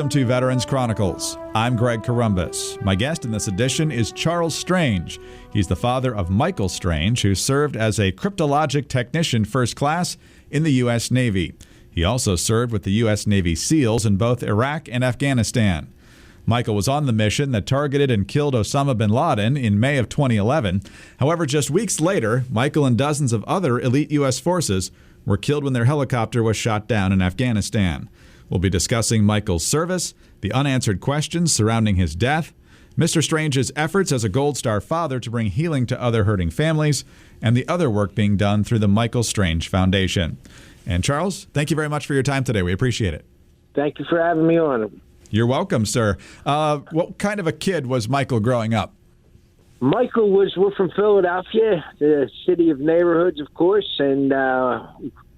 Welcome to Veterans Chronicles. I'm Greg Corombos. My guest in this edition is Charles Strange. He's the father of Michael Strange, who served as a cryptologic technician first class in the U.S. Navy. He also served with the U.S. Navy SEALs in both Iraq and Afghanistan. Michael was on the mission that targeted and killed Osama bin Laden in May of 2011. However, just weeks later, Michael and dozens of other elite U.S. forces were killed when their helicopter was shot down in Afghanistan. We'll be discussing Michael's service, the unanswered questions surrounding his death, Mr. Strange's efforts as a Gold Star father to bring healing to other hurting families, and the other work being done through the Michael Strange Foundation. And Charles, thank you very much for your time today. We appreciate it. Thank you for having me on. You're welcome, sir. What kind of a kid was Michael growing up? We're from Philadelphia, the city of neighborhoods, of course, and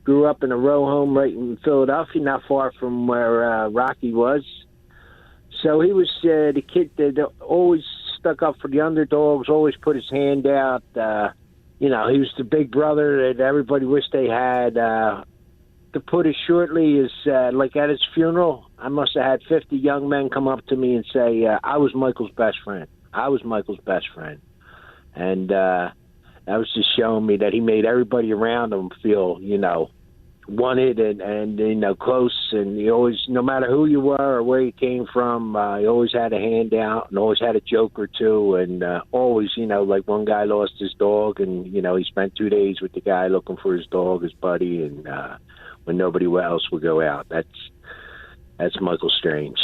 grew up in a row home right in Philadelphia, not far from where Rocky was. So he was the kid that always stuck up for the underdogs, always put his hand out. He was the big brother that everybody wished they had. To put it shortly, is like at his funeral, I must have had 50 young men come up to me and say, I was Michael's best friend. I was Michael's best friend. And that was just showing me that he made everybody around him feel, wanted and close. And he always, no matter who you were or where you came from, he always had a hand out and always had a joke or two. And always, like one guy lost his dog and, he spent 2 days with the guy looking for his dog, his buddy, and when nobody else would go out. That's Michael Strange.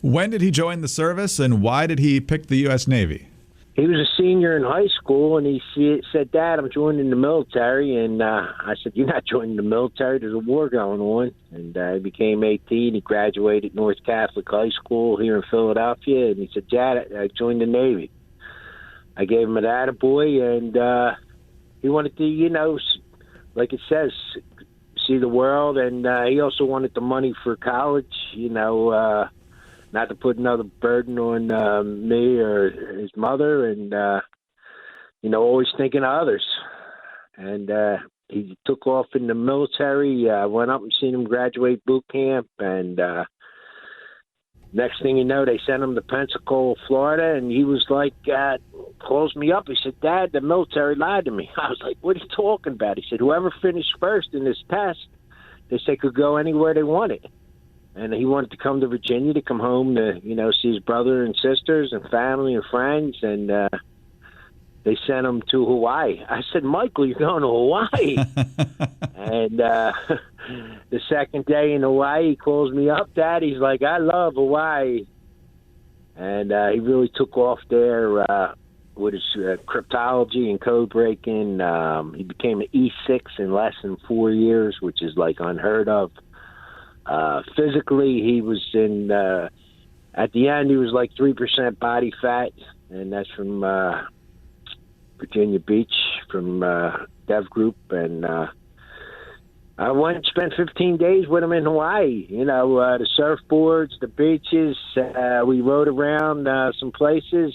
When did he join the service, and why did he pick the U.S. Navy? He was a senior in high school, and he said, Dad, I'm joining the military. And I said, you're not joining the military. There's a war going on. And he became 18. He graduated North Catholic High School here in Philadelphia. And he said, Dad, I joined the Navy. I gave him an attaboy, and he wanted to, like it says, see the world. And he also wanted the money for college, not to put another burden on me or his mother, and always thinking of others. And he took off in the military. Went up and seen him graduate boot camp, and next thing you know, they sent him to Pensacola, Florida, and he was like, calls me up. He said, Dad, the military lied to me. I was like, what are you talking about? He said, whoever finished first in this test, they said could go anywhere they wanted. And he wanted to come to Virginia, to come home to, see his brother and sisters and family and friends. And they sent him to Hawaii. I said, Michael, you're going to Hawaii. And the second day in Hawaii, he calls me up, Dad. He's like, I love Hawaii. And he really took off there with his cryptology and code breaking. He became an E6 in less than 4 years, which is like unheard of. Physically, he was at the end, he was like 3% body fat, and that's from Virginia Beach, from Dev Group. And I went and spent 15 days with him in Hawaii, the surfboards, the beaches. We rode around some places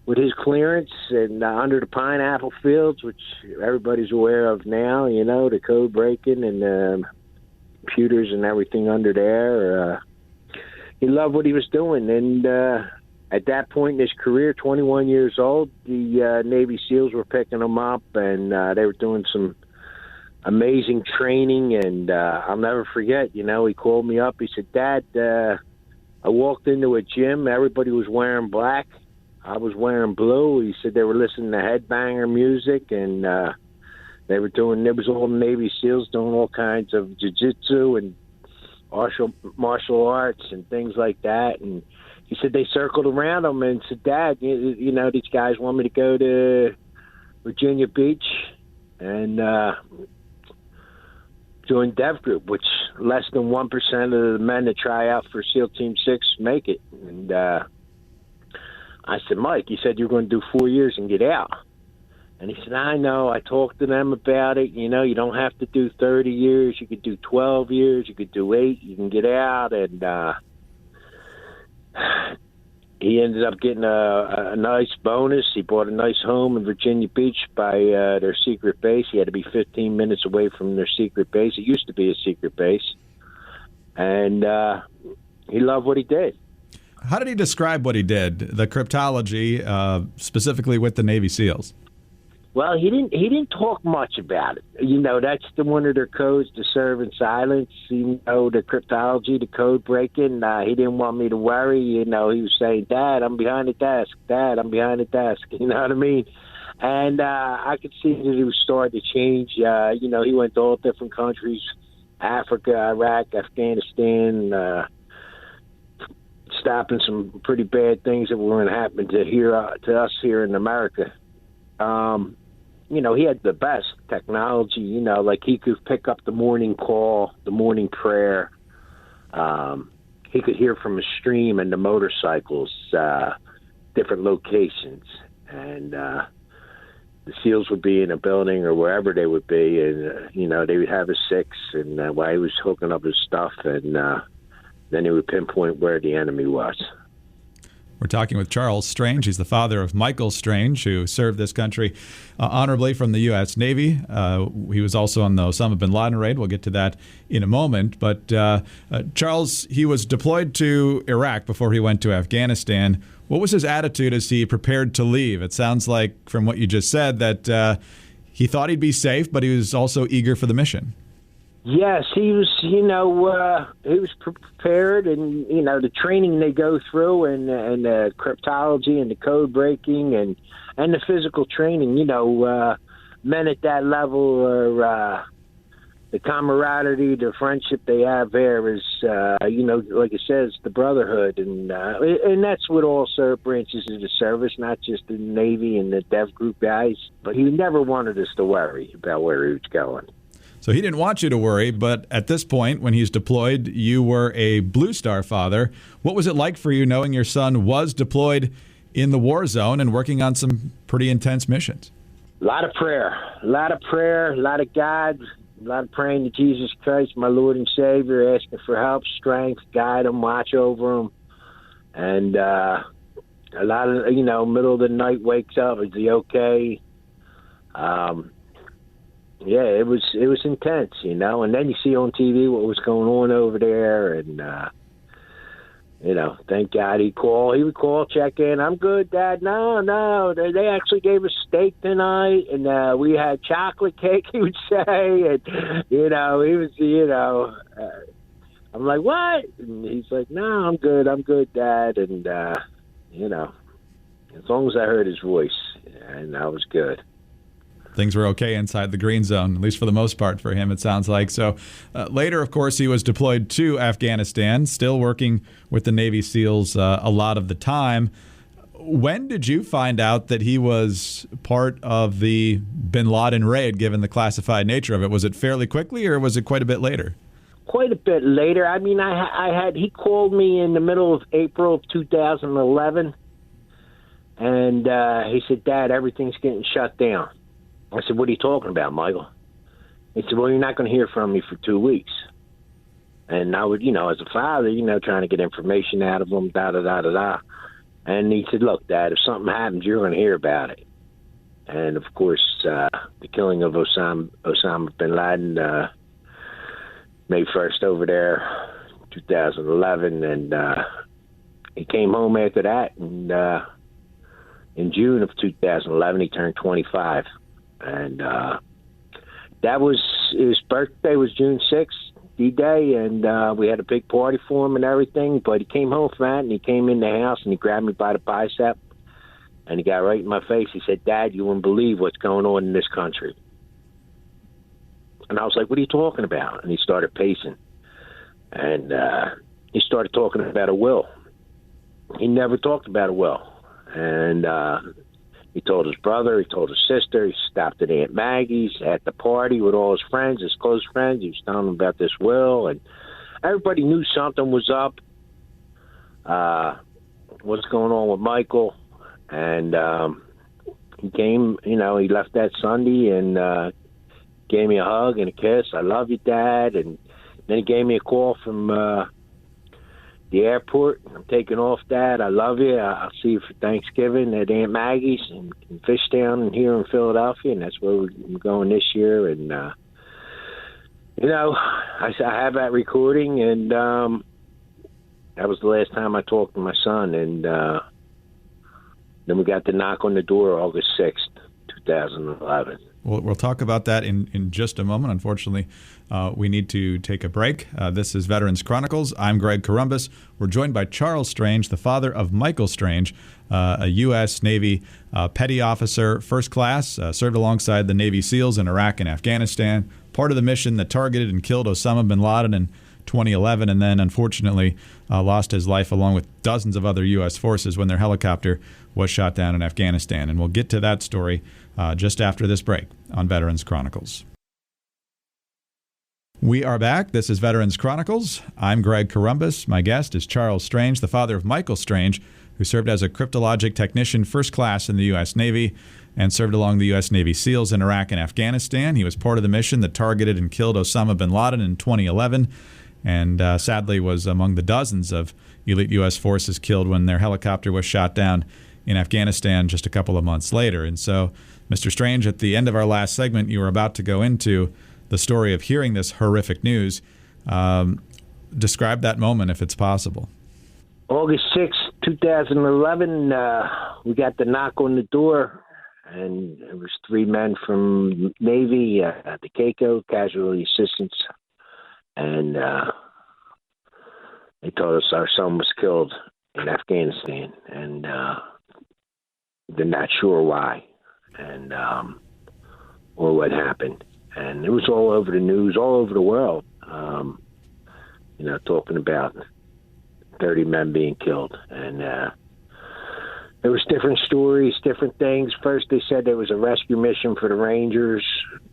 with his clearance and under the pineapple fields, which everybody's aware of now, the code breaking and computers and everything under there. He loved what he was doing. And at that point in his career, 21 years old, the Navy SEALs were picking him up, and they were doing some amazing training. And I'll never forget, he called me up. He said, Dad, I walked into a gym. Everybody was wearing black. I was wearing blue. He said they were listening to headbanger music, and there was all Navy SEALs doing all kinds of jiu-jitsu and martial arts and things like that. And he said they circled around him and said, Dad, these guys want me to go to Virginia Beach and join Dev Group, which less than 1% of the men that try out for SEAL Team 6 make it. And I said, Mike, you said you were going to do 4 years and get out. And he said, I know. I talked to them about it. You don't have to do 30 years. You could do 12 years. You could do 8. You can get out. And he ended up getting a nice bonus. He bought a nice home in Virginia Beach by their secret base. He had to be 15 minutes away from their secret base. It used to be a secret base. and he loved what he did. How did he describe what he did, the cryptology, specifically with the Navy SEALs? Well, he didn't talk much about it. That's one of their codes, to serve in silence. The cryptology, the code breaking. He didn't want me to worry. He was saying, "Dad, I'm behind the desk. Dad, I'm behind the desk." You know what I mean? And I could see that he was starting to change. He went to all different countries, Africa, Iraq, Afghanistan, stopping some pretty bad things that were going to happen to us here in America. He had the best technology, like he could pick up the morning call, the morning prayer. He could hear from a stream and the motorcycles, different locations. And the SEALs would be in a building or wherever they would be, and, they would have a six, and while he was hooking up his stuff, and then he would pinpoint where the enemy was. We're talking with Charles Strange. He's the father of Michael Strange, who served this country honorably from the U.S. Navy. He was also on the Osama bin Laden raid. We'll get to that in a moment. But Charles, he was deployed to Iraq before he went to Afghanistan. What was his attitude as he prepared to leave? It sounds like, from what you just said, that he thought he'd be safe, but he was also eager for the mission. Yes, he was. He was prepared, and the training they go through, and the cryptology, and the code breaking, and the physical training. Men at that level are the camaraderie, the friendship they have there is, like it says, the brotherhood, and that's what all branches of the service, not just the Navy and the Dev Group guys. But he never wanted us to worry about where he was going. So he didn't want you to worry, but at this point, when he's deployed, you were a Blue Star father. What was it like for you knowing your son was deployed in the war zone and working on some pretty intense missions? A lot of prayer, a lot of God, a lot of praying to Jesus Christ, my Lord and Savior, asking for help, strength, guide him, watch over him. And a lot of, middle of the night wakes up, is he okay? Yeah, it was intense, and then you see on TV what was going on over there, and thank God he would call, check in. I'm good, Dad. No, they actually gave us steak tonight, and we had chocolate cake. He would say, and he was, I'm like, what? And he's like, no, I'm good, Dad, and as long as I heard his voice, and I was good. Things were okay inside the green zone, at least for the most part for him, it sounds like. So later, of course, he was deployed to Afghanistan, still working with the Navy SEALs a lot of the time. When did you find out that he was part of the bin Laden raid, given the classified nature of it? Was it fairly quickly, or was it quite a bit later? Quite a bit later. I mean, he called me in the middle of April of 2011, and he said, Dad, everything's getting shut down. I said, what are you talking about, Michael? He said, well, you're not going to hear from me for 2 weeks. And I would, as a father, trying to get information out of him, da-da-da-da-da. And he said, look, Dad, if something happens, you're going to hear about it. And, of course, the killing of Osama bin Laden, May 1st over there, 2011. And he came home after that. And in June of 2011, he turned 25. And that was his birthday was June 6th, D-Day, and we had a big party for him and everything. But he came home from that, and he came in the house, and he grabbed me by the bicep, and he got right in my face. He said, Dad, you wouldn't believe what's going on in this country. And I was like, what are you talking about? And he started pacing, and he started talking about a will. He never talked about a will. And he told his brother, he told his sister, he stopped at Aunt Maggie's at the party with all his friends, his close friends. He was telling them about this will, and everybody knew something was up. What's going on with Michael? And he came, he left that Sunday and gave me a hug and a kiss. I love you, Dad. And then he gave me a call from the airport. I'm taking off, Dad. I love you. I'll see you for Thanksgiving at Aunt Maggie's in Fishtown and here in Philadelphia, and that's where we're going this year. And I have that recording, and that was the last time I talked to my son. And then we got the knock on the door August 6th, 2011. We'll talk about that in just a moment. Unfortunately, we need to take a break. This is Veterans Chronicles. I'm Greg Corombos. We're joined by Charles Strange, the father of Michael Strange, a U.S. Navy petty officer, first class, served alongside the Navy SEALs in Iraq and Afghanistan, part of the mission that targeted and killed Osama bin Laden in 2011, and then unfortunately lost his life along with dozens of other U.S. forces when their helicopter was shot down in Afghanistan. And we'll get to that story just after this break on Veterans Chronicles. We are back. This is Veterans Chronicles. I'm Greg Corombos. My guest is Charles Strange, the father of Michael Strange, who served as a cryptologic technician first class in the U.S. Navy and served along the U.S. Navy SEALs in Iraq and Afghanistan. He was part of the mission that targeted and killed Osama bin Laden in 2011 and sadly was among the dozens of elite U.S. forces killed when their helicopter was shot down in Afghanistan just a couple of months later. And so, Mr. Strange, at the end of our last segment, you were about to go into the story of hearing this horrific news. Describe that moment, if it's possible. August 6th, 2011, we got the knock on the door, and it was three men from Navy, the CACO, Casualty Assistance, and they told us our son was killed in Afghanistan, and they're not sure why and or what happened. And it was all over the news, all over the world, talking about 30 men being killed. And there was different stories, different things. First, they said there was a rescue mission for the Rangers.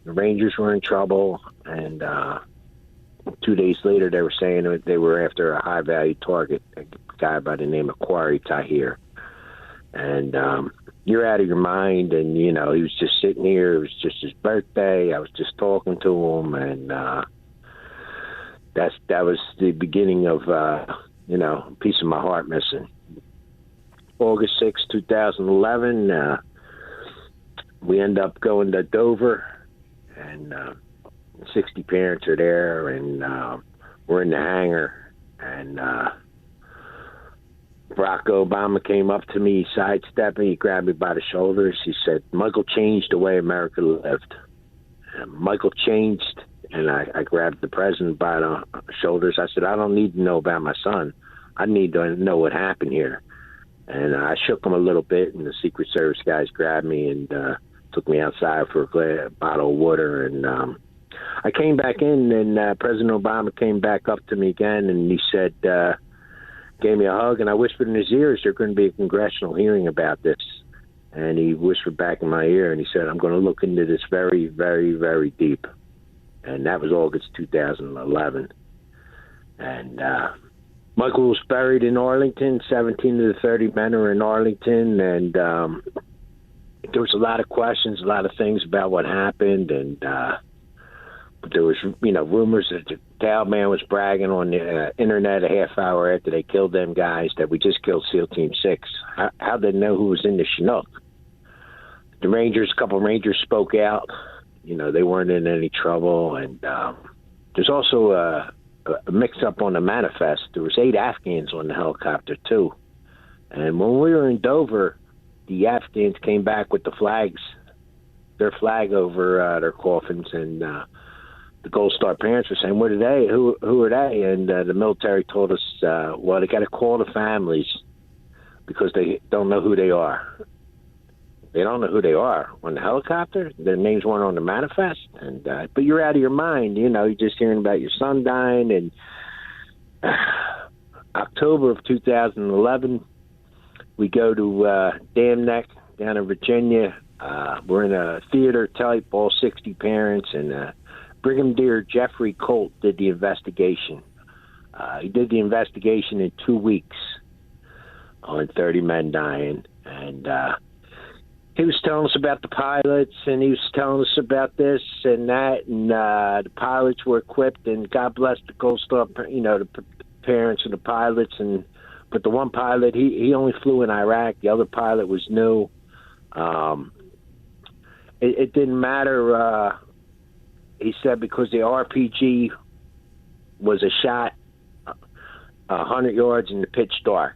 The Rangers were in trouble. And 2 days later, they were saying that they were after a high-value target, a guy by the name of Quarry Tahir. And you're out of your mind. And, he was just sitting here. It was just his birthday. I was just talking to him. And that was the beginning of, a piece of my heart missing. August 6, 2011, we end up going to Dover, and 60 parents are there, and we're in the hangar, and Barack Obama came up to me, he sidestepped me, he grabbed me by the shoulders, he said, "Michael changed the way America lived." And Michael changed, and I grabbed the president by the shoulders. I said, "I don't need to know about my son. I need to know what happened here." And I shook him a little bit, and the Secret Service guys grabbed me and took me outside for a bottle of water. And I came back in, and President Obama came back up to me again, and he said, gave me a hug, and I whispered in his ear, "Is there going to be a congressional hearing about this?" And he whispered back in my ear, and he said, "I'm going to look into this very, very, very deep." And that was August 2011. And Michael was buried in Arlington. 17 of the 30 men are in Arlington. And there was a lot of questions, a lot of things about what happened. And but there was, rumors that the Taliban was bragging on the internet a half hour after they killed them guys that we just killed SEAL Team 6. How did they know who was in the Chinook? The Rangers, a couple of Rangers spoke out. They weren't in any trouble. And there's also a mix-up on the manifest. There was 8 Afghans on the helicopter, too. And when we were in Dover, the Afghans came back with the flags, their flag over their coffins, and the Gold Star parents were saying, "What are they? Who are they?" And the military told us, well, they got to call the families because they don't know who they are. They don't know who they are on the helicopter. Their names weren't on the manifest. And but you're out of your mind. You're just hearing about your son dying. And October of 2011, we go to Dam Neck down in Virginia. We're in a theater type, all 60 parents, and Brigadier Jeffrey Colt did the investigation. He did the investigation in 2 weeks on 30 men dying. And he was telling us about the pilots, and he was telling us about this and that, and the pilots were equipped, and God bless the Gold Star, the parents of the pilots. But the one pilot, he only flew in Iraq. The other pilot was new. It didn't matter he said because the RPG was a shot 100 yards in the pitch dark,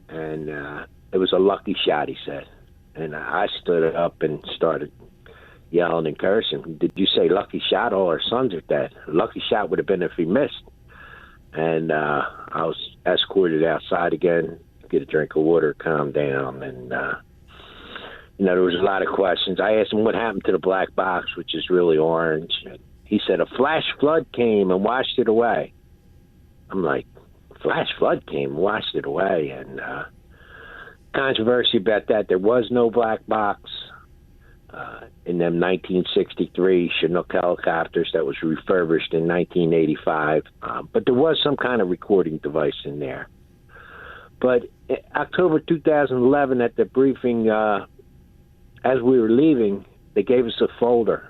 and it was a lucky shot, he said. And I stood up and started yelling and cursing. Did you say lucky shot? All our sons are dead. A lucky shot would have been if he missed. And I was escorted outside again, get a drink of water, calm down. And, there was a lot of questions. I asked him what happened to the black box, which is really orange. He said a flash flood came and washed it away. I'm like, flash flood came and washed it away. And controversy about that. There was no black box in them 1963 Chinook helicopters that was refurbished in 1985. But there was some kind of recording device in there. But October 2011 at the briefing, as we were leaving, they gave us a folder.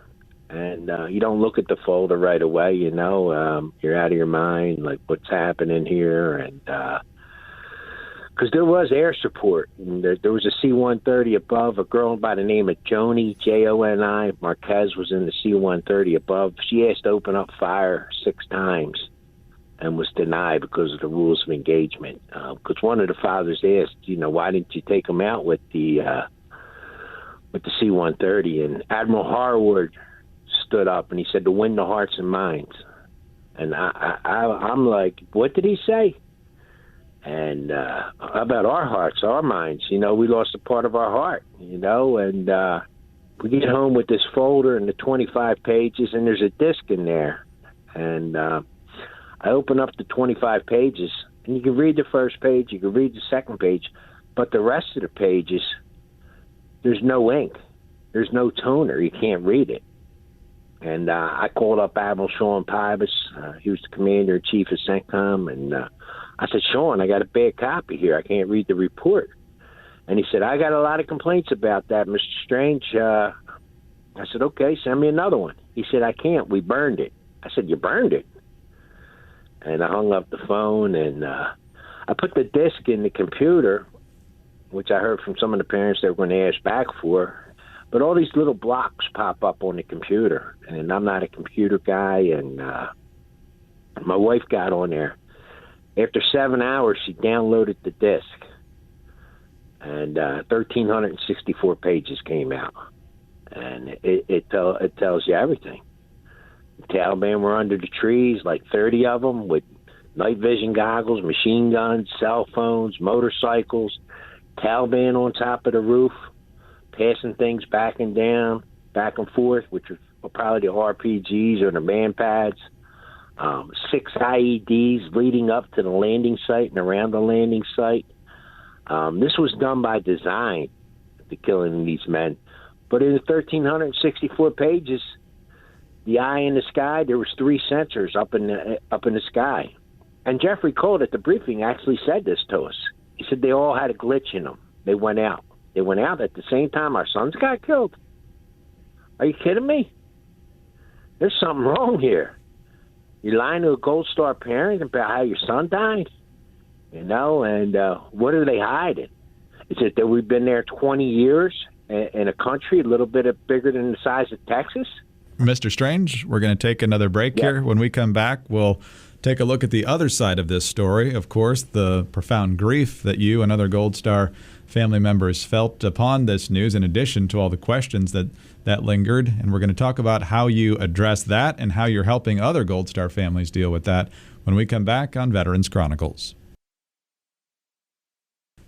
And you don't look at the folder right away, you're out of your mind, like what's happening here. And because there was air support. And there was a C-130 above. A girl by the name of Joni, Joni Marquez, was in the C-130 above. She asked to open up fire 6 times and was denied because of the rules of engagement. Because one of the fathers asked, why didn't you take them out with the C-130? And Admiral Harwood stood up and he said, to win the hearts and minds. And I'm like, what did he say? And about our hearts, our minds, we lost a part of our heart, and we get home with this folder and the 25 pages, and there's a disc in there. And I open up the 25 pages, and you can read the first page, you can read the second page, but the rest of the pages, there's no ink. There's no toner. You can't read it. And I called up Admiral Sean Pybus. He was the commander-in-chief of CENTCOM, and I said, Sean, I got a bad copy here. I can't read the report. And he said, I got a lot of complaints about that, Mr. Strange. I said, okay, send me another one. He said, I can't. We burned it. I said, you burned it? And I hung up the phone, and I put the disc in the computer, which I heard from some of the parents they were going to ask back for. But all these little blocks pop up on the computer, and I'm not a computer guy, and my wife got on there. After 7 hours, she downloaded the disc, and 1,364 pages came out, and it tells you everything. The Taliban were under the trees, like 30 of them, with night vision goggles, machine guns, cell phones, motorcycles, Taliban on top of the roof, passing things back and down, back and forth, which were probably the RPGs or the man pads. 6 IEDs leading up to the landing site and around the landing site. This was done by design, the killing these men. But in the 1,364 pages, the eye in the sky, there was 3 sensors up in the sky. And Jeffrey Colt at the briefing actually said this to us. He said they all had a glitch in them. They went out. They went out at the same time our sons got killed. Are you kidding me? There's something wrong here. You're lying to a Gold Star parent about how your son died, and what are they hiding? Is it that we've been there 20 years in a country a little bit bigger than the size of Texas? Mr. Strange, we're going to take another break here. When we come back, we'll take a look at the other side of this story. Of course, the profound grief that you and other Gold Star family members felt upon this news, in addition to all the questions that lingered. And we're going to talk about how you address that and how you're helping other Gold Star families deal with that when we come back on Veterans Chronicles.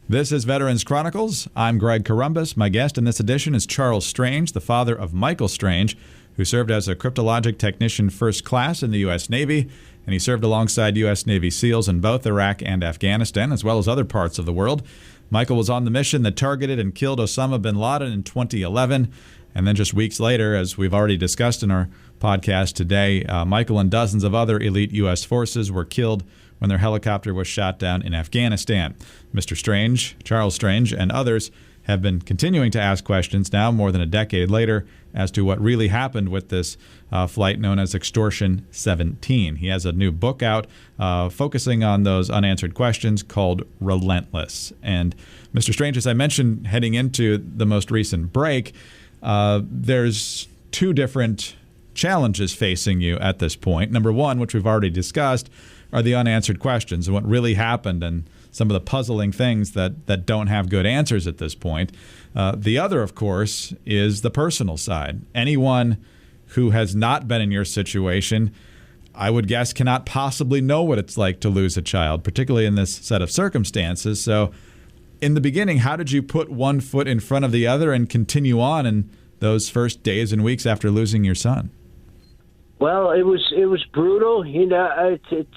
This is Veterans Chronicles. I'm Greg Corombos. My guest in this edition is Charles Strange, the father of Michael Strange, who served as a cryptologic technician first class in the U.S. Navy, and he served alongside U.S. Navy SEALs in both Iraq and Afghanistan, as well as other parts of the world. Michael was on the mission that targeted and killed Osama bin Laden in 2011. And then just weeks later, as we've already discussed in our podcast today, Michael and dozens of other elite U.S. forces were killed when their helicopter was shot down in Afghanistan. Mr. Strange, Charles Strange, and others have been continuing to ask questions now more than a decade later as to what really happened with this flight known as Extortion 17. He has a new book out focusing on those unanswered questions called Relentless. And Mr. Strange, as I mentioned heading into the most recent break, there's 2 different challenges facing you at this point. Number one, which we've already discussed, are the unanswered questions and what really happened and some of the puzzling things that don't have good answers at this point. The other, of course, is the personal side. Anyone who has not been in your situation, I would guess, cannot possibly know what it's like to lose a child, particularly in this set of circumstances. So in the beginning, how did you put one foot in front of the other and continue on in those first days and weeks after losing your son? Well, it was brutal. It's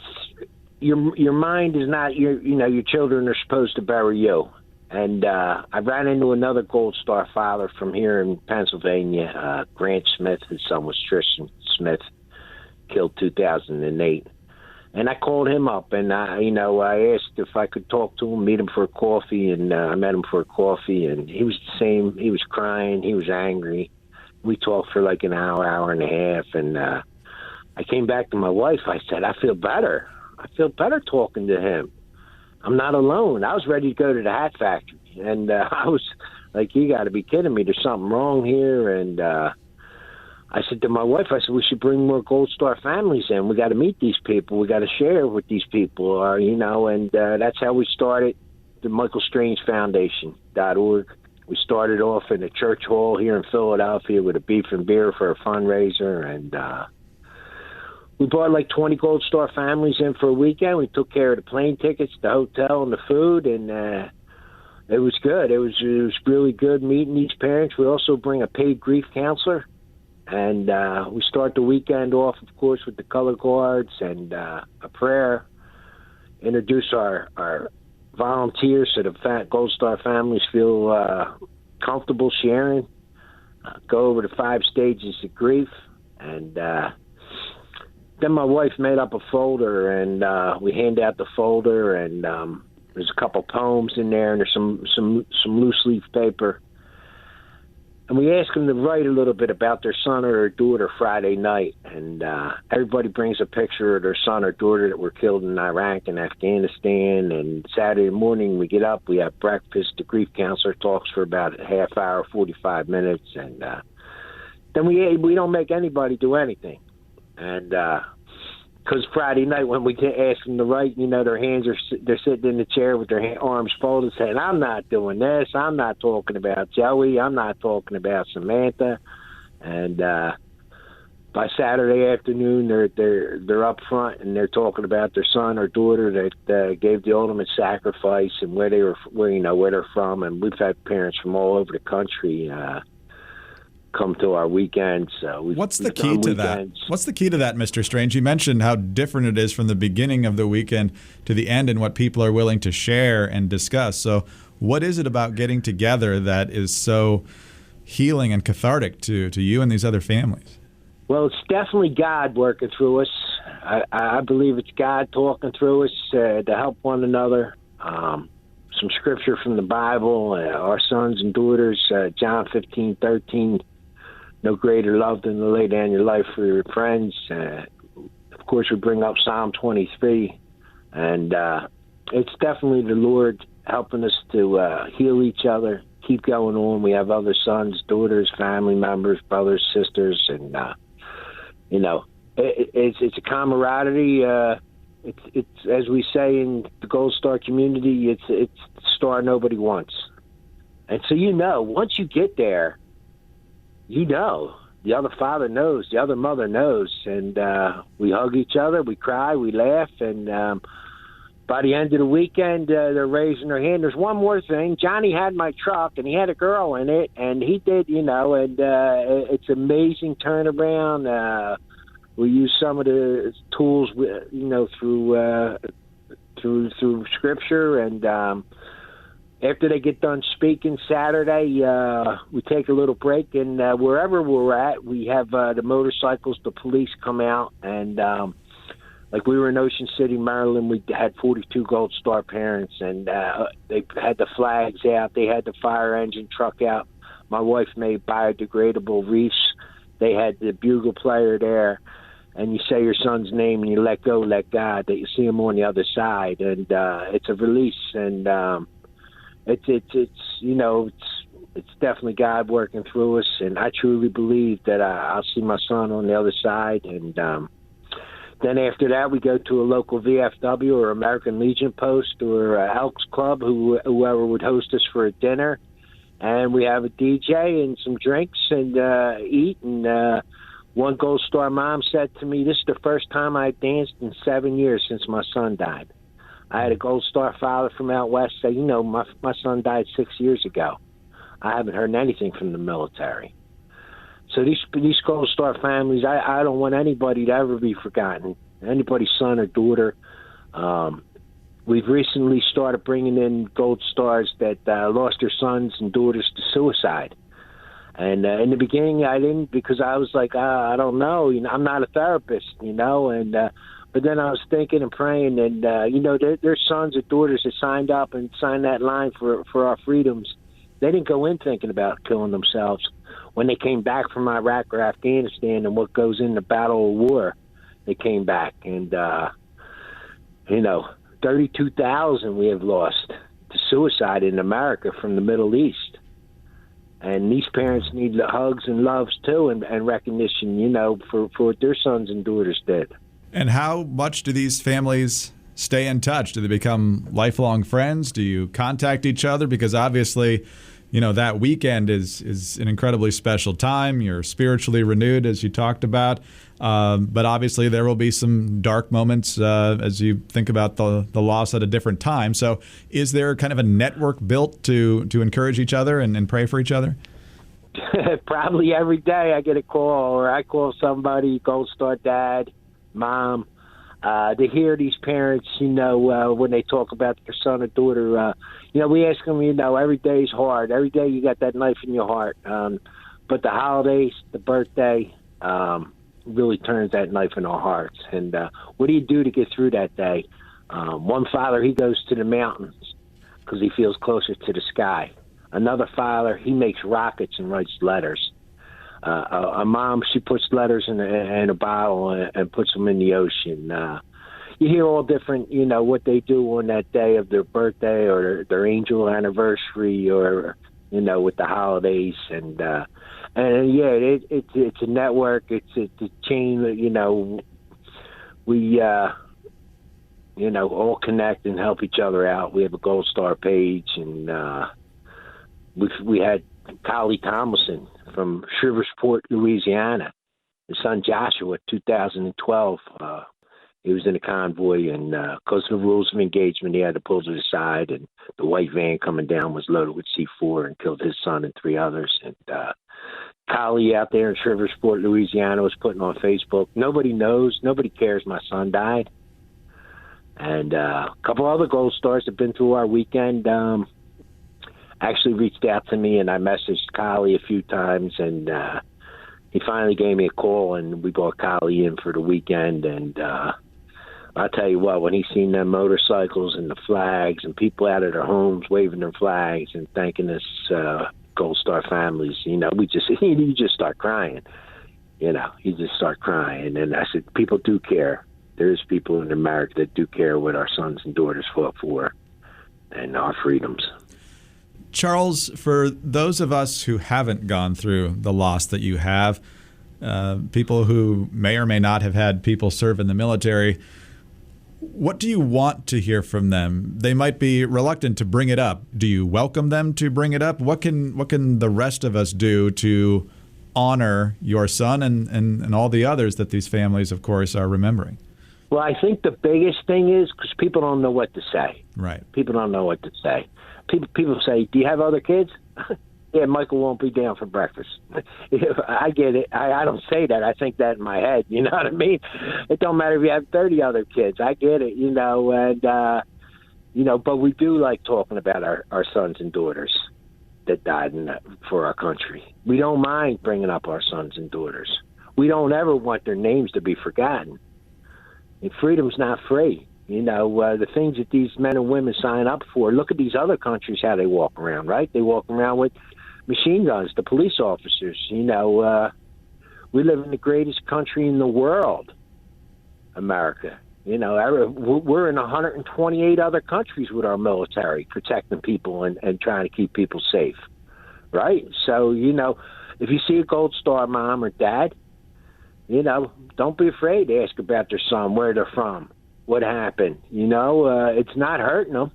your mind is not your children are supposed to bury you. And I ran into another Gold Star father from here in Pennsylvania, Grant Smith. His son was Tristan Smith, killed 2008. And I called him up, and I asked if I could talk to him, meet him for a coffee, and I met him for a coffee, and he was the same. He was crying, he was angry. We talked for like an hour and a half, and I came back to my wife. I said, I feel better. I feel better talking to him. I'm not alone. I was ready to go to the hat factory, and I was like, you got to be kidding me. There's something wrong here. And I said to my wife, I said, we should bring more Gold Star families in. We got to meet these people. We got to share with these people, and that's how we started the Michael Strange Foundation.org. We started off in a church hall here in Philadelphia with a beef and beer for a fundraiser, and we brought like 20 Gold Star families in for a weekend. We took care of the plane tickets, the hotel, and the food, and it was good. It was really good meeting these parents. We also bring a paid grief counselor, and we start the weekend off, of course, with the color guards and a prayer. Introduce our volunteers so the Gold Star families feel comfortable sharing. Go over the 5 stages of grief, and then my wife made up a folder, and we hand out the folder, and there's a couple poems in there, and there's some loose leaf paper. And we ask them to write a little bit about their son or their daughter Friday night. And everybody brings a picture of their son or daughter that were killed in Iraq and Afghanistan. And Saturday morning we get up, we have breakfast. The grief counselor talks for about a half hour, 45 minutes. And then we don't make anybody do anything. And because Friday night when we ask them to write, their hands they're sitting in the chair with their arms folded, saying, "I'm not doing this. I'm not talking about Joey. I'm not talking about Samantha." And by Saturday afternoon, they're up front and they're talking about their son or daughter that gave the ultimate sacrifice and where they're from. And we've had parents from all over the country come to our weekends. What's the key to that? What's the key to that, Mr. Strange? You mentioned how different it is from the beginning of the weekend to the end and what people are willing to share and discuss. So what is it about getting together that is so healing and cathartic to you and these other families? Well, it's definitely God working through us. I believe it's God talking through us to help one another. Some scripture from the Bible, our sons and daughters, John 15:13. No greater love than to lay down your life for your friends. Of course, we bring up Psalm 23. And it's definitely the Lord helping us to heal each other, keep going on. We have other sons, daughters, family members, brothers, sisters. And, it's a camaraderie. It's as we say in the Gold Star community, it's the star nobody wants. And so once you get there, the other father knows, the other mother knows, and we hug each other, we cry, we laugh, and by the end of the weekend, they're raising their hand. There's one more thing. Johnny had my truck, and he had a girl in it, and he did, and it's amazing turnaround. We use some of the tools, through Scripture, and after they get done speaking Saturday, we take a little break, and wherever we're at, we have the motorcycles, the police come out, and like we were in Ocean City, Maryland, we had 42 Gold Star parents, and they had the flags out, they had the fire engine truck out. My wife made biodegradable wreaths. They had the bugle player there, and you say your son's name, and you let go, let God, that you see him on the other side, and it's a release, and it's It's definitely God working through us, and I truly believe that I'll see my son on the other side. And then after that, we go to a local VFW or American Legion post or Elks Club, whoever would host us for a dinner. And we have a DJ and some drinks and eat. And one Gold Star mom said to me, "This is the first time I've danced in 7 years since my son died." I had a Gold Star father from out west say, my son died 6 years ago. I haven't heard anything from the military. So these Gold Star families, I don't want anybody to ever be forgotten, anybody's son or daughter. We've recently started bringing in Gold Stars that lost their sons and daughters to suicide. And in the beginning, I didn't, because I was like, I don't know. I'm not a therapist, and but then I was thinking and praying, and their sons or daughters that signed up and signed that line for our freedoms. They didn't go in thinking about killing themselves. When they came back from Iraq or Afghanistan and what goes in the battle or war, they came back. And, 32,000 we have lost to suicide in America from the Middle East. And these parents need the hugs and loves, too, and recognition, for what their sons and daughters did. And how much do these families stay in touch? Do they become lifelong friends? Do you contact each other? Because obviously, that weekend is an incredibly special time. You're spiritually renewed, as you talked about. But obviously, there will be some dark moments as you think about the loss at a different time. So is there kind of a network built to encourage each other and pray for each other? Probably every day I get a call, or I call somebody, Gold Star dad, mom, to hear these parents, when they talk about their son or daughter, we ask them, every day is hard. Every day you got that knife in your heart. But the holidays, the birthday, really turns that knife in our hearts. And what do you do to get through that day? One father, he goes to the mountains because he feels closer to the sky. Another father, he makes rockets and writes letters. A mom, she puts letters in a bottle and puts them in the ocean. You hear all different, what they do on that day of their birthday or their angel anniversary or, with the holidays. And it's a network. It's a chain. We all connect and help each other out. We have a Gold Star page, and we had Collie Tomlinson from Shreveport, Louisiana. His son Joshua, 2012, he was in a convoy, and because of the rules of engagement, he had to pull to the side, and the white van coming down was loaded with C4 and killed his son and 3 others. And Collie out there in Shreveport, Louisiana, was putting on Facebook, nobody knows, nobody cares my son died. And a couple other Gold Stars have been through our weekend. Actually reached out to me, and I messaged Collie a few times, and he finally gave me a call, and we brought Collie in for the weekend. And I'll tell you what, when he seen them motorcycles and the flags and people out of their homes waving their flags and thanking us Gold Star families, you just start crying. You just start crying. And I said, people do care. There's people in America that do care what our sons and daughters fought for and our freedoms. Charles, for those of us who haven't gone through the loss that you have, people who may or may not have had people serve in the military, what do you want to hear from them? They might be reluctant to bring it up. Do you welcome them to bring it up? What can the rest of us do to honor your son and all the others that these families, of course, are remembering? Well, I think the biggest thing is because people don't know what to say. Right. People don't know what to say. People say, do you have other kids? Yeah, Michael won't be down for breakfast. I get it. I don't say that. I think that in my head. You know what I mean? It don't matter if you have 30 other kids. I get it, but we do like talking about our sons and daughters that died for our country. We don't mind bringing up our sons and daughters. We don't ever want their names to be forgotten. And freedom's not free. The things that these men and women sign up for. Look at these other countries, how they walk around, right? They walk around with machine guns, the police officers. We live in the greatest country in the world, America. We're in 128 other countries with our military protecting people and trying to keep people safe, right? So, if you see a Gold Star mom or dad, don't be afraid to ask about their son, where they're from, what happened. It's not hurting them.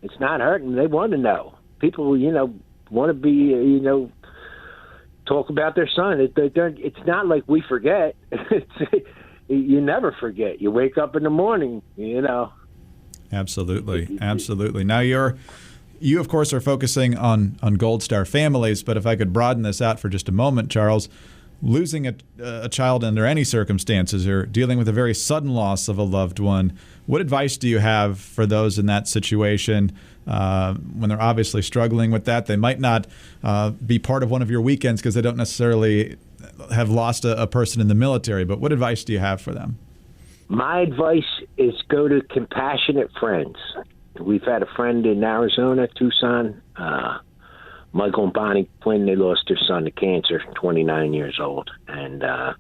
It's not hurting them. They want to know. People, want to be, talk about their son. It's not like we forget. You never forget. You wake up in the morning, Absolutely. Absolutely. Now you of course are focusing on Gold Star families, but if I could broaden this out for just a moment, Charles, losing a child under any circumstances or dealing with a very sudden loss of a loved one, what advice do you have for those in that situation when they're obviously struggling with that? They might not be part of one of your weekends because they don't necessarily have lost a person in the military, but what advice do you have for them? My advice is go to compassionate friends. We've had a friend in Arizona, Tucson, Michael and Bonnie Quinn. They lost their son to cancer, 29 years old. And I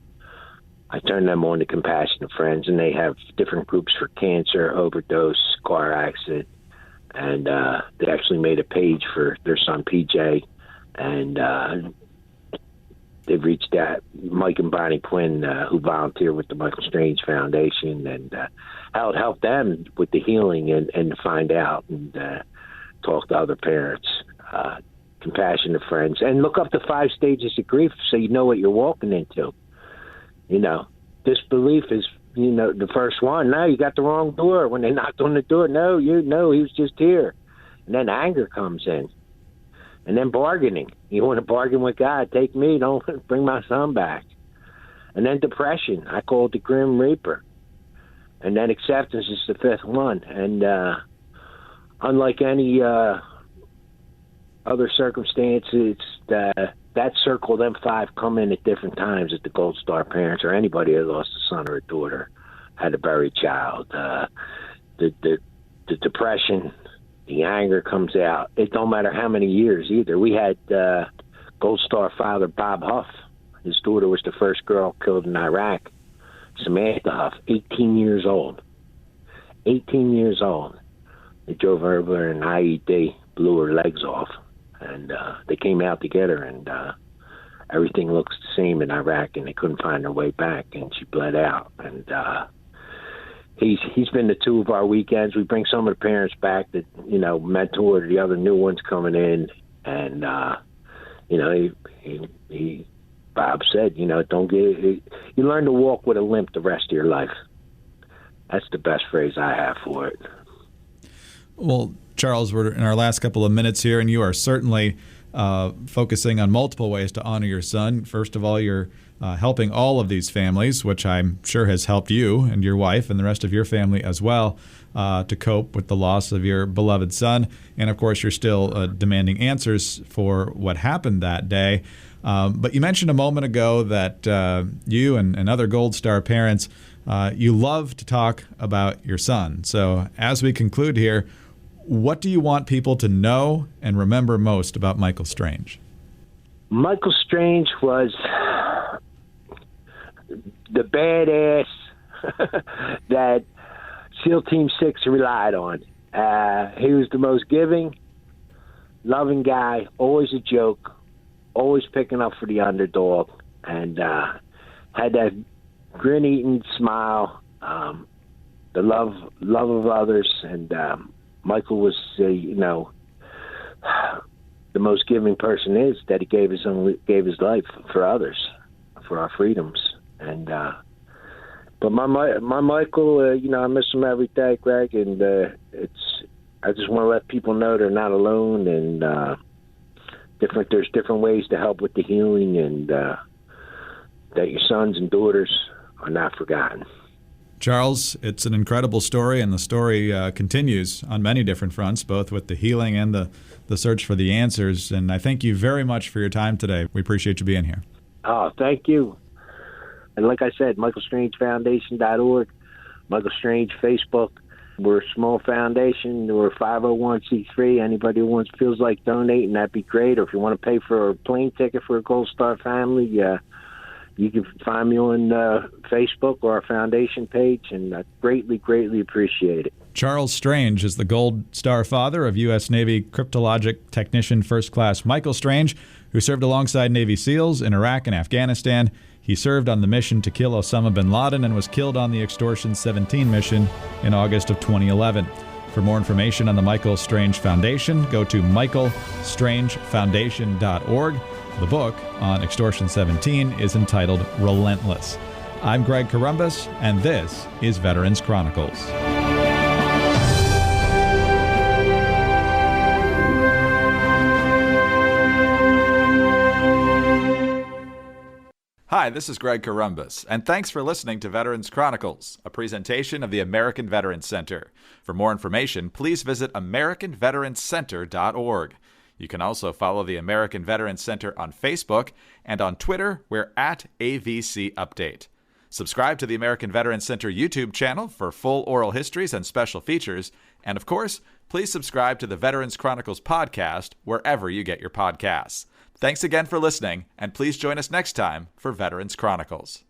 turned them on to compassionate friends, and they have different groups for cancer, overdose, car accident. And they actually made a page for their son, PJ. And they've reached out, Mike and Bonnie Quinn, who volunteer with the Michael Strange Foundation, and help them with the healing and to find out and talk to other parents, compassionate friends, and look up the 5 stages of grief so you know what you're walking into. Disbelief is, the first one. No, you got the wrong door. When they knocked on the door, no, he was just here. And then anger comes in. And then bargaining. You want to bargain with God. Take me. Don't bring my son back. And then depression. I call it the Grim Reaper. And then acceptance is the 5th one. And unlike any other circumstances, that circle, them 5 come in at different times at the Gold Star parents or anybody that lost a son or a daughter, had a buried child. The depression, the anger comes out. It don't matter how many years either. We had Gold Star father Bob Huff. His daughter was the first girl killed in Iraq, Samantha Huff, 18 years old. 18 years old. They drove her over in an IED, blew her legs off, and they came out together, and everything looks the same in Iraq, and they couldn't find their way back, and she bled out. And he's been to 2 of our weekends. We bring some of the parents back that, mentor the other new ones coming in. And, he Bob said, you learn to walk with a limp the rest of your life. That's the best phrase I have for it. Well, Charles, we're in our last couple of minutes here, and you are certainly focusing on multiple ways to honor your son. First of all, you're helping all of these families, which I'm sure has helped you and your wife and the rest of your family as well to cope with the loss of your beloved son. And, of course, you're still demanding answers for what happened that day. But you mentioned a moment ago that you and other Gold Star parents, you love to talk about your son. So as we conclude here, what do you want people to know and remember most about Michael Strange? Michael Strange was the badass that SEAL Team 6 relied on. He was the most giving, loving guy, always a joke, always picking up for the underdog, and had that grin-eating smile, the love of others, and Michael was, the most giving person is that he gave his life for others, for our freedoms. And but my Michael, I miss him every day, Greg. And I just want to let people know they're not alone, and there's different ways to help with the healing, and that your sons and daughters are not forgotten. Charles, it's an incredible story, and the story continues on many different fronts, both with the healing and the search for the answers. And I thank you very much for your time today. We appreciate you being here. Oh, thank you. And like I said, MichaelStrangeFoundation.org, Michael Strange Facebook. We're a small foundation. We're 501c3. Anybody who feels like donating, that'd be great. Or if you want to pay for a plane ticket for a Gold Star family, you can find me on Facebook or our foundation page, and I greatly, greatly appreciate it. Charles Strange is the Gold Star father of U.S. Navy cryptologic technician First Class Michael Strange, who served alongside Navy SEALs in Iraq and Afghanistan. He served on the mission to kill Osama bin Laden and was killed on the Extortion 17 mission in August of 2011. For more information on the Michael Strange Foundation, go to michaelstrangefoundation.org. The book on Extortion 17 is entitled Relentless. I'm Greg Corombos, and this is Veterans Chronicles. Hi, this is Greg Corombos, and thanks for listening to Veterans Chronicles, a presentation of the American Veterans Center. For more information, please visit AmericanVeteransCenter.org. You can also follow the American Veterans Center on Facebook, and on Twitter, we're at AVC Update. Subscribe to the American Veterans Center YouTube channel for full oral histories and special features. And of course, please subscribe to the Veterans Chronicles podcast wherever you get your podcasts. Thanks again for listening, and please join us next time for Veterans Chronicles.